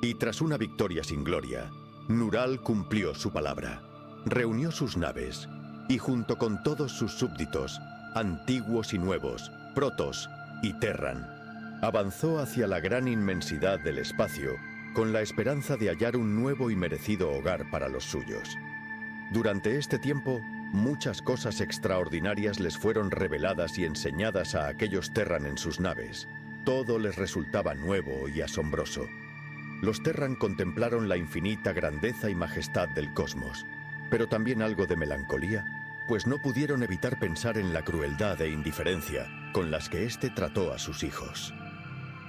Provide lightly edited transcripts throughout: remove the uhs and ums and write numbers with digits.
Y tras una victoria sin gloria, Nural cumplió su palabra. Reunió sus naves y junto con todos sus súbditos, antiguos y nuevos, Protoss y Terran, avanzó hacia la gran inmensidad del espacio con la esperanza de hallar un nuevo y merecido hogar para los suyos. Durante este tiempo, muchas cosas extraordinarias les fueron reveladas y enseñadas a aquellos Terran en sus naves. Todo les resultaba nuevo y asombroso. Los Terran contemplaron la infinita grandeza y majestad del cosmos, pero también algo de melancolía, pues no pudieron evitar pensar en la crueldad e indiferencia con las que éste trató a sus hijos.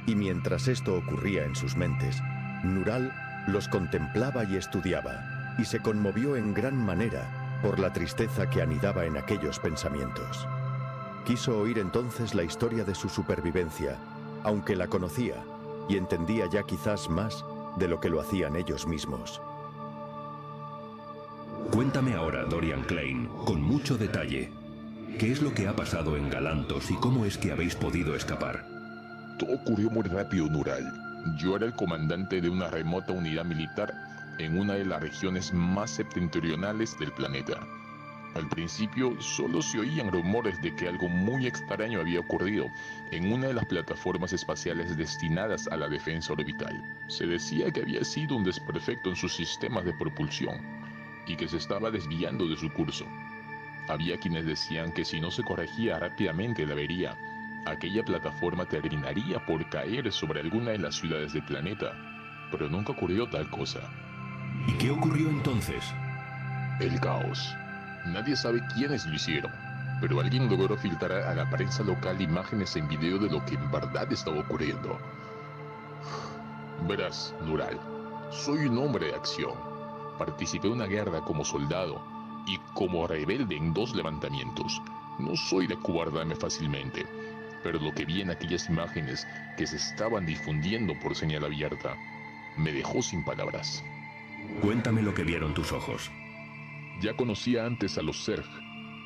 Y mientras esto ocurría en sus mentes, Nural los contemplaba y estudiaba, y se conmovió en gran manera por la tristeza que anidaba en aquellos pensamientos. Quiso oír entonces la historia de su supervivencia, aunque la conocía, y entendía ya quizás más de lo que lo hacían ellos mismos. Cuéntame ahora, Dorian Klein, con mucho detalle. ¿Qué es lo que ha pasado en Galantos y cómo es que habéis podido escapar? Todo ocurrió muy rápido, Nural. Yo era el comandante de una remota unidad militar en una de las regiones más septentrionales del planeta. Al principio solo se oían rumores de que algo muy extraño había ocurrido en una de las plataformas espaciales destinadas a la defensa orbital. Se decía que había sido un desperfecto en sus sistemas de propulsión y que se estaba desviando de su curso. Había quienes decían que si no se corregía rápidamente la avería, aquella plataforma terminaría por caer sobre alguna de las ciudades del planeta, pero nunca ocurrió tal cosa. ¿Y qué ocurrió entonces? El caos. Nadie sabe quiénes lo hicieron, pero alguien logró filtrar a la prensa local imágenes en video de lo que en verdad estaba ocurriendo. Verás, Nural, soy un hombre de acción. Participé en una guerra como soldado y como rebelde en 2 levantamientos. No soy de acobardarme fácilmente, pero lo que vi en aquellas imágenes que se estaban difundiendo por señal abierta me dejó sin palabras. Cuéntame lo que vieron tus ojos. Ya conocía antes a los Zerg,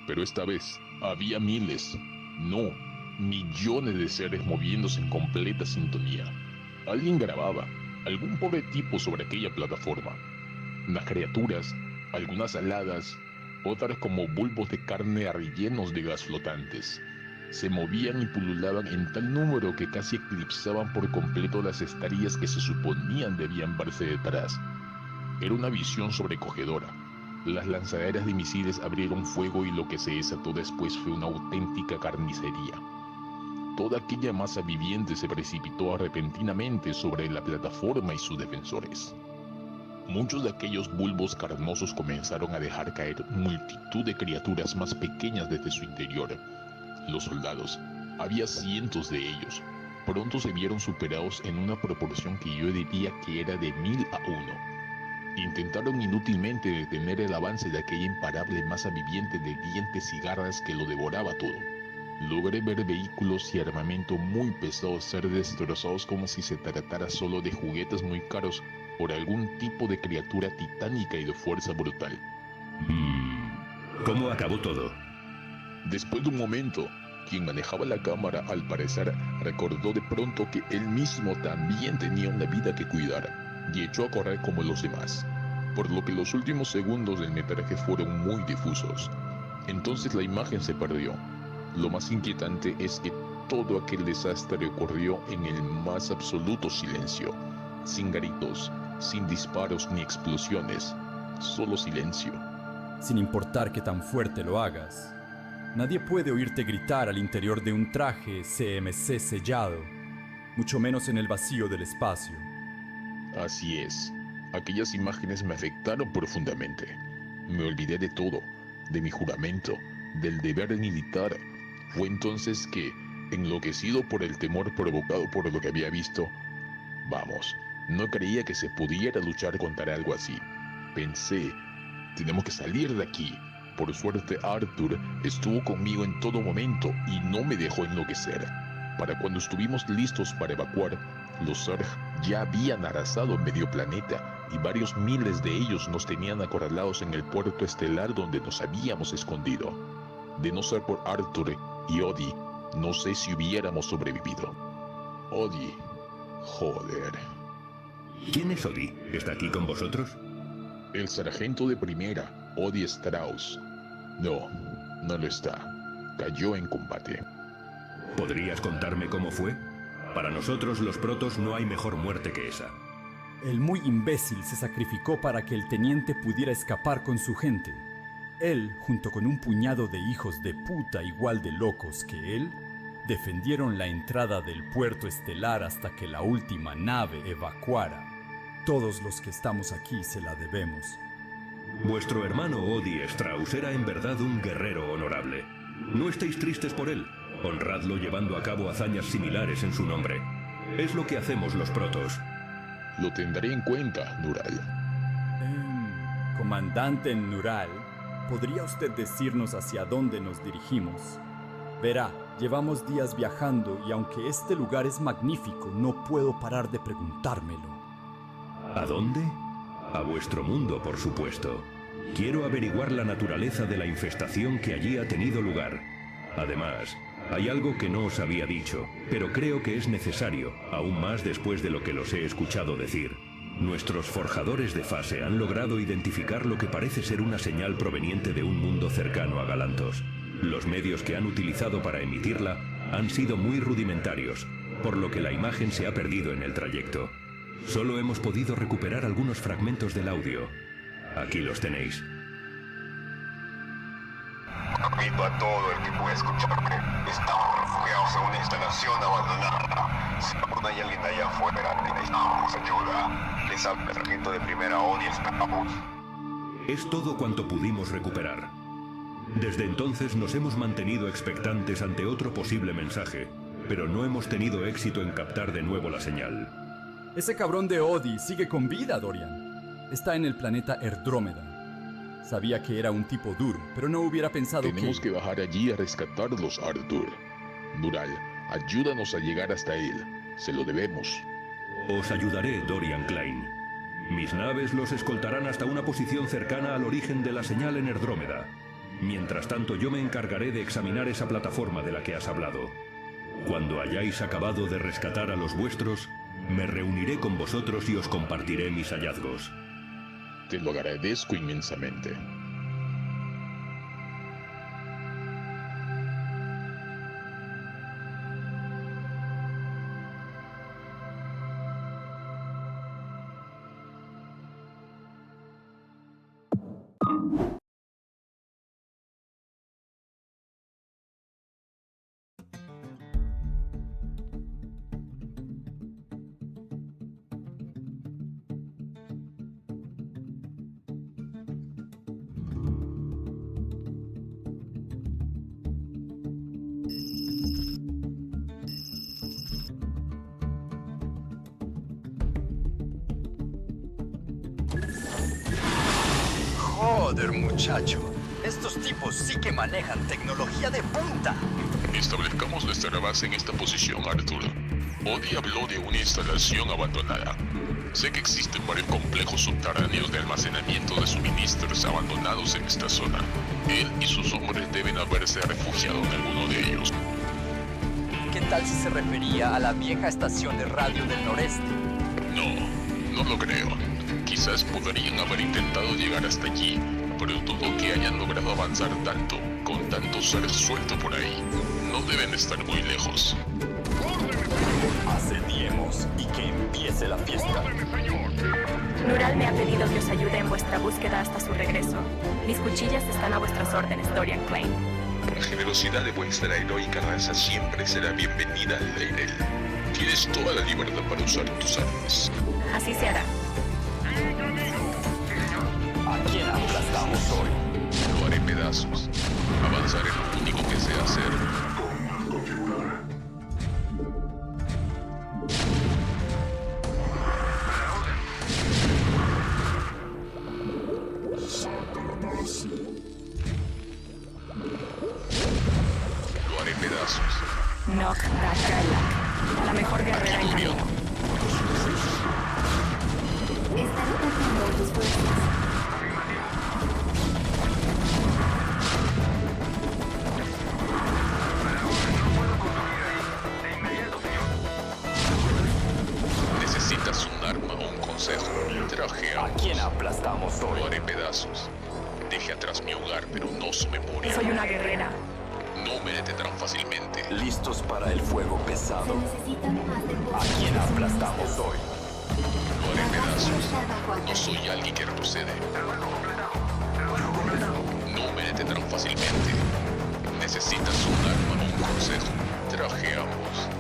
pero esta vez había miles, no, millones de seres moviéndose en completa sintonía. Alguien grababa, algún pobre tipo sobre aquella plataforma. Unas criaturas, algunas aladas, otras como bulbos de carne rellenos de gas flotantes. Se movían y pululaban en tal número que casi eclipsaban por completo las estrellas que se suponían debían verse detrás. Era una visión sobrecogedora. Las lanzaderas de misiles abrieron fuego y lo que se desató después fue una auténtica carnicería. Toda aquella masa viviente se precipitó repentinamente sobre la plataforma y sus defensores. Muchos de aquellos bulbos carnosos comenzaron a dejar caer multitud de criaturas más pequeñas desde su interior. Los soldados, había cientos de ellos, pronto se vieron superados en una proporción que yo diría que era de 1000 a 1. Intentaron inútilmente detener el avance de aquella imparable masa viviente de dientes y garras que lo devoraba todo. Logré ver vehículos y armamento muy pesados ser destrozados como si se tratara solo de juguetes muy caros por algún tipo de criatura titánica y de fuerza brutal. ¿Cómo acabó todo? Después de un momento, quien manejaba la cámara al parecer recordó de pronto que él mismo también tenía una vida que cuidar y echó a correr como los demás, por lo que los últimos segundos del metraje fueron muy difusos. Entonces la imagen se perdió. Lo más inquietante es que todo aquel desastre ocurrió en el más absoluto silencio, sin gritos, sin disparos ni explosiones, solo silencio. Sin importar qué tan fuerte lo hagas, nadie puede oírte gritar al interior de un traje CMC sellado, mucho menos en el vacío del espacio. Así es, aquellas imágenes me afectaron profundamente. Me olvidé de todo, de mi juramento, del deber militar. Fue entonces que, enloquecido por el temor provocado por lo que había visto, vamos, no creía que se pudiera luchar contra algo así. Pensé, tenemos que salir de aquí. Por suerte Arthur estuvo conmigo en todo momento y no me dejó enloquecer. Para cuando estuvimos listos para evacuar, los Zerg ya habían arrasado medio planeta y varios miles de ellos nos tenían acorralados en el puerto estelar donde nos habíamos escondido. De no ser por Arthur y Odie, no sé si hubiéramos sobrevivido. Odie, joder. ¿Quién es Odi? ¿Está aquí con vosotros? El sargento de primera, Odi Strauss. No, no lo está. Cayó en combate. ¿Podrías contarme cómo fue? Para nosotros los protos no hay mejor muerte que esa. El muy imbécil se sacrificó para que el teniente pudiera escapar con su gente. Él, junto con un puñado de hijos de puta igual de locos que él, defendieron la entrada del puerto estelar hasta que la última nave evacuara. Todos los que estamos aquí se la debemos. Vuestro hermano Odi Strauss era en verdad un guerrero honorable. No estéis tristes por él. Honradlo llevando a cabo hazañas similares en su nombre. Es lo que hacemos los protos. Lo tendré en cuenta, Nural. Comandante Nural, ¿podría usted decirnos hacia dónde nos dirigimos? Verá, llevamos días viajando y aunque este lugar es magnífico, no puedo parar de preguntármelo. ¿A dónde? A vuestro mundo, por supuesto. Quiero averiguar la naturaleza de la infestación que allí ha tenido lugar. Además, hay algo que no os había dicho, pero creo que es necesario, aún más después de lo que los he escuchado decir. Nuestros forjadores de fase han logrado identificar lo que parece ser una señal proveniente de un mundo cercano a Galantos. Los medios que han utilizado para emitirla han sido muy rudimentarios, por lo que la imagen se ha perdido en el trayecto. Solo hemos podido recuperar algunos fragmentos del audio. Aquí los tenéis. Invito a todo el que pueda escucharme. Estamos refugiados en una instalación abandonada. Si aún hay alguien allá afuera, necesitamos ayuda. Les habla el sargento de primera Odi Strauss. Es todo cuanto pudimos recuperar. Desde entonces nos hemos mantenido expectantes ante otro posible mensaje, pero no hemos tenido éxito en captar de nuevo la señal. Ese cabrón de Odi sigue con vida, Dorian. Está en el planeta Erdrómeda. Sabía que era un tipo duro, pero no hubiera pensado Tenemos que bajar allí a rescatarlos, Arthur. Nural, ayúdanos a llegar hasta él. Se lo debemos. Os ayudaré, Dorian Klein. Mis naves los escoltarán hasta una posición cercana al origen de la señal en Erdrómeda. Mientras tanto, yo me encargaré de examinar esa plataforma de la que has hablado. Cuando hayáis acabado de rescatar a los vuestros, me reuniré con vosotros y os compartiré mis hallazgos. Te lo agradezco inmensamente. Joder, muchacho. Estos tipos sí que manejan tecnología de punta. Establezcamos nuestra base en esta posición, Arthur. Odi habló de una instalación abandonada. Sé que existen varios complejos subterráneos de almacenamiento de suministros abandonados en esta zona. Él y sus hombres deben haberse refugiado en alguno de ellos. ¿Qué tal si se refería a la vieja estación de radio del noreste? No lo creo. Quizás podrían haber intentado llegar hasta allí, pero dudo que hayan logrado avanzar tanto, con tanto ser suelto por ahí. No deben estar muy lejos. Asediemos y que empiece la fiesta. Nural me ha pedido que os ayude en vuestra búsqueda hasta su regreso. Mis cuchillas están a vuestras órdenes, Dorian Klein. La generosidad de vuestra heroica raza siempre será bienvenida al Leirel. Tienes toda la libertad para usar tus armas. Así se hará. ¿A quién aplastamos hoy? Lo haré pedazos. Avanzaré lo único que sé hacer. Lo haré pedazos. Nock Dakralak, la mejor guerrera en camino. Estaré confiando en tus fuerzas. Necesitas un arma o un Traje ¿A ambos. quién aplastamos Lo hoy? haré pedazos. Dejé atrás mi hogar, pero no su memoria. Soy una guerrera. No me detendrán fácilmente. ¿Listos para el fuego pesado? ¿A quién aplastamos hoy? Lo haré pedazos. No soy alguien que retrocede. No me detendrán fácilmente. ¿Necesitas un arma o un consejo? Traje ambos.